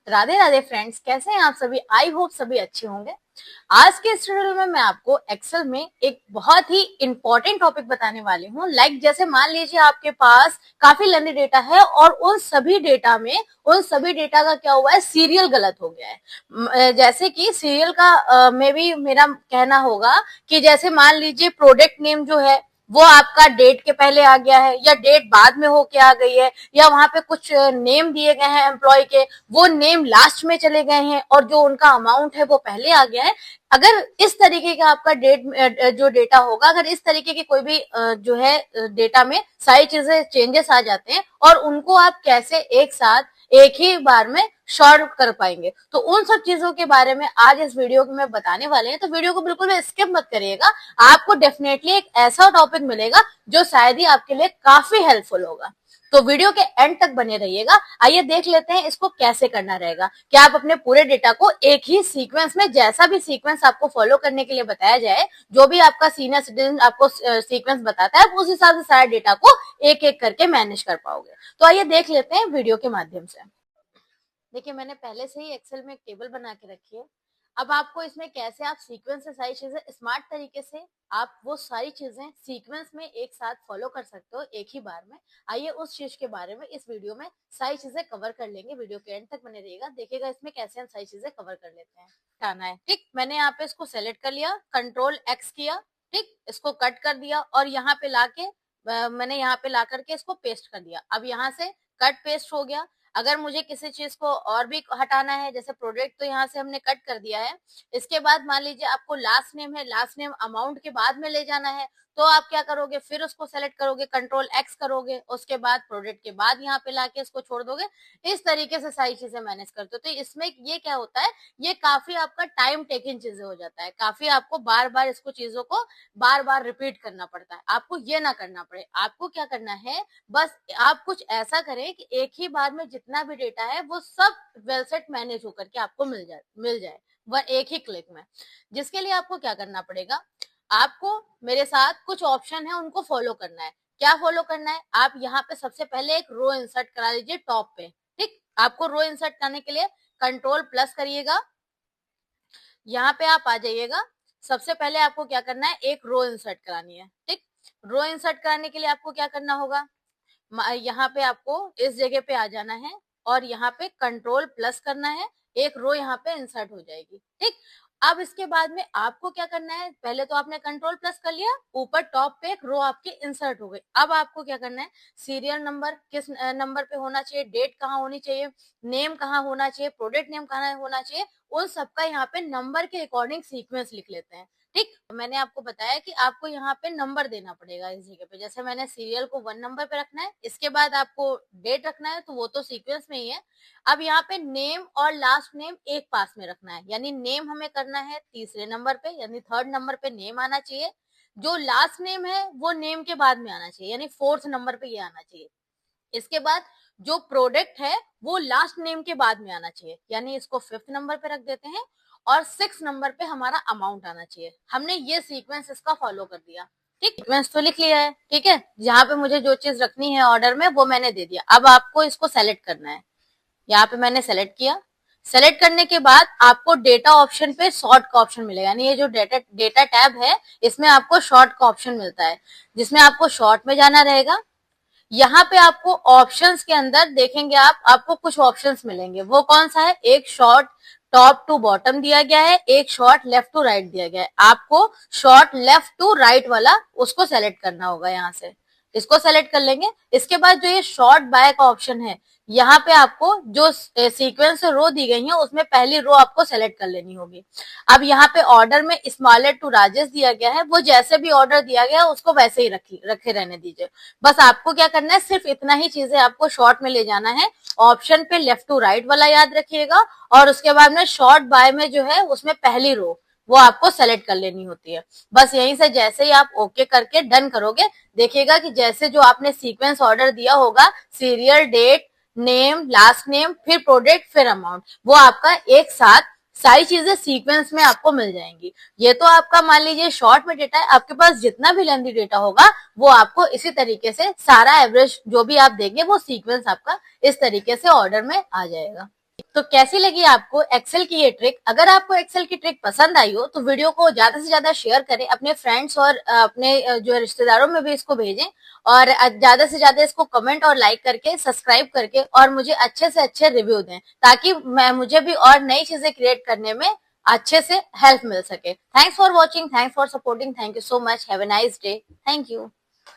Radhe Radhe friends, कैसे हैं आप सभी। आई होप सभी अच्छे होंगे। आज के इस ट्यूटोरियल में मैं आपको एक्सेल में एक बहुत ही इंपॉर्टेंट टॉपिक बताने वाली हूँ। जैसे मान लीजिए आपके पास काफी लंबी डेटा है और उन सभी डेटा का क्या हुआ है, सीरियल गलत हो गया है। जैसे कि सीरियल का में भी मेरा कहना होगा कि जैसे मान लीजिए प्रोडक्ट नेम जो है वो आपका डेट के पहले आ गया है या डेट बाद में होके आ गई है, या वहां पे कुछ नेम दिए गए हैं एम्प्लॉय के, वो नेम लास्ट में चले गए हैं और जो उनका अमाउंट है वो पहले आ गया है। अगर इस तरीके का आपका जो डेटा होगा, अगर इस तरीके की कोई भी जो है डेटा में सारी चीजें चेंजेस आ जाते हैं और उनको आप कैसे एक साथ एक ही बार में शॉर्ट कर पाएंगे, तो उन सब चीजों के बारे में आज इस वीडियो में बताने वाले हैं। तो वीडियो को बिल्कुल भी स्किप मत करिएगा, आपको डेफिनेटली एक ऐसा टॉपिक मिलेगा जो शायद ही आपके लिए काफी हेल्पफुल होगा। तो वीडियो के एंड तक बने रहिएगा। आइए देख लेते हैं इसको कैसे करना रहेगा। क्या आप अपने पूरे डेटा को एक ही सीक्वेंस में, जैसा भी सीक्वेंस आपको फॉलो करने के लिए बताया जाए, जो भी आपका सीनियर सिटीजन आपको सीक्वेंस बताता है, उस हिसाब से सारे डेटा को एक एक करके मैनेज कर पाओगे। तो आइए देख लेते हैं वीडियो के माध्यम से। देखिए, मैंने पहले से ही एक्सेल में एक टेबल बना के रखी है। अब आपको इसमें कैसे आप सीक्वेंस से सारी चीजें स्मार्ट तरीके से आप वो सारी चीजें सीक्वेंस में एक साथ फॉलो कर सकते हो एक ही बार में। आइए उस चीज के बारे में इस वीडियो में सारी चीजें कवर कर लेंगे। वीडियो के एंड तक बने रहिएगा, देखिएगा इसमें कैसे हम सारी चीजें कवर कर लेते हैं। हटाना है, ठीक। मैंने यहाँ पे इसको सेलेक्ट कर लिया, कंट्रोल एक्स किया, ठीक। इसको कट कर दिया और यहाँ पे लाके मैंने यहाँ पे ला करके इसको पेस्ट कर दिया। अब यहाँ से कट पेस्ट हो गया। अगर मुझे किसी चीज को और भी हटाना है, जैसे प्रोडक्ट तो यहाँ से हमने कट कर दिया है। इसके बाद मान लीजिए आपको लास्ट नेम है, लास्ट नेम अमाउंट के बाद में ले जाना है, तो आप क्या करोगे, फिर उसको सेलेक्ट करोगे, कंट्रोल एक्स करोगे, उसके बाद प्रोडक्ट के बाद यहाँ पे लाके इसको छोड़ दोगे। इस तरीके से सारी चीजें मैनेज करते हो। तो इसमें ये क्या होता है, ये काफी आपका टाइम टेकिंग चीजें हो जाता है, काफी आपको बार बार इसको चीजों को बार बार रिपीट करना पड़ता है। आपको ये ना करना पड़े, आपको क्या करना है, बस आप कुछ ऐसा करें कि एक ही बार में जितना भी डेटा है वो सब वेल सेट मैनेज होकर के आपको मिल जाए वह एक ही क्लिक में। जिसके लिए आपको क्या करना पड़ेगा, आपको मेरे साथ कुछ ऑप्शन है उनको फॉलो करना है। क्या फॉलो करना है, आप यहाँ पे सबसे पहले एक रो इंसर्ट करा लीजिए टॉप पे, ठीक। आपको रो इंसर्ट करने के लिए कंट्रोल प्लस करिएगा, यहाँ पे आप आ जाइएगा। सबसे पहले आपको क्या करना है, एक रो इंसर्ट करानी है, ठीक। रो इंसर्ट कराने के लिए आपको क्या करना होगा, यहाँ पे आपको इस जगह पे आ जाना है और यहाँ पे कंट्रोल प्लस करना है, एक रो यहाँ पे इंसर्ट हो जाएगी, ठीक। अब इसके बाद में आपको क्या करना है, पहले तो आपने कंट्रोल प्लस कर लिया, ऊपर टॉप पे एक रो आपकी इंसर्ट हो गई। अब आपको क्या करना है, सीरियल नंबर किस नंबर पे होना चाहिए, डेट कहाँ होनी चाहिए, नेम कहाँ होना चाहिए, प्रोडक्ट नेम कहाँ होना चाहिए, उन सबका यहाँ पे नंबर के अकॉर्डिंग सीक्वेंस लिख लेते हैं, ठीक। मैंने आपको बताया कि आपको यहाँ पे नंबर देना पड़ेगा इस जगह पे। जैसे मैंने सीरियल को 1 नंबर पे रखना है, इसके बाद आपको डेट रखना है, तो वो तो सीक्वेंस में ही है। अब यहाँ पे नेम और लास्ट नेम एक पास में रखना है, यानी नेम हमें करना है तीसरे नंबर पे, यानी थर्ड नंबर पे नेम आना चाहिए। जो लास्ट नेम है वो नेम के बाद में आना चाहिए, यानी फोर्थ नंबर पे ये आना चाहिए। इसके बाद जो प्रोडक्ट है वो लास्ट नेम के बाद में आना चाहिए, यानी इसको 5th नंबर पे रख देते हैं। और 6 नंबर पे हमारा अमाउंट आना चाहिए। हमने ये सीक्वेंस इसका फॉलो कर दिया, ठीक। सीक्वेंस तो लिख लिया है, ठीक है। यहाँ पे मुझे जो चीज रखनी है ऑर्डर में वो मैंने दे दिया। अब आपको इसको सेलेक्ट करना है, यहाँ पे मैंने सेलेक्ट किया। सेलेक्ट करने के बाद आपको डेटा ऑप्शन पे शॉर्ट का ऑप्शन मिलेगा, यानी ये जो डेटा टैब है इसमें आपको शॉर्ट का ऑप्शन मिलता है, जिसमें आपको शॉर्ट में जाना रहेगा। यहाँ पे आपको ऑप्शंस के अंदर देखेंगे आपको कुछ ऑप्शंस मिलेंगे। वो कौन सा है, एक शॉर्ट टॉप टू बॉटम दिया गया है, एक शॉर्ट लेफ्ट टू राइट दिया गया है। आपको शॉर्ट लेफ्ट टू राइट वाला उसको सेलेक्ट करना होगा, यहाँ से इसको सेलेक्ट कर लेंगे। इसके बाद जो ये शॉर्ट बाय का ऑप्शन है, यहाँ पे आपको जो सीक्वेंस रो दी गई है उसमें पहली रो आपको सेलेक्ट कर लेनी होगी। अब यहाँ पे ऑर्डर में स्मॉलेट टू राजेश दिया गया है, वो जैसे भी ऑर्डर दिया गया है उसको वैसे ही रखे रहने दीजिए। बस आपको क्या करना है, सिर्फ इतना ही चीजें आपको शॉर्ट में ले जाना है। ऑप्शन पे लेफ्ट टू राइट वाला याद रखिएगा, और उसके बाद में शॉर्ट बाय में जो है उसमें पहली रो वो आपको सेलेक्ट कर लेनी होती है। बस यहीं से जैसे ही आप ओके करके डन करोगे, देखिएगा कि जैसे जो आपने सीक्वेंस ऑर्डर दिया होगा, serial, date, name, last name, फिर प्रोडक्ट, फिर अमाउंट, वो आपका एक साथ सारी चीजें सीक्वेंस में आपको मिल जाएंगी। ये तो आपका मान लीजिए शॉर्ट में डेटा है, आपके पास जितना भी लेंथी डेटा होगा वो आपको इसी तरीके से सारा एवरेज जो भी आप देंगे वो सीक्वेंस आपका इस तरीके से ऑर्डर में आ जाएगा। तो कैसी लगी आपको एक्सेल की ये ट्रिक? अगर आपको एक्सेल की ट्रिक पसंद आई हो तो वीडियो को ज्यादा से ज्यादा शेयर करें, अपने फ्रेंड्स और अपने जो रिश्तेदारों में भी इसको भेजें, और ज्यादा से ज्यादा इसको कमेंट और लाइक करके सब्सक्राइब करके और मुझे अच्छे से अच्छे रिव्यू दें, ताकि मुझे भी और नई चीजें क्रिएट करने में अच्छे से हेल्प मिल सके। Thanks for watching, thanks for supporting, thank you so much, have a nice day, thank you.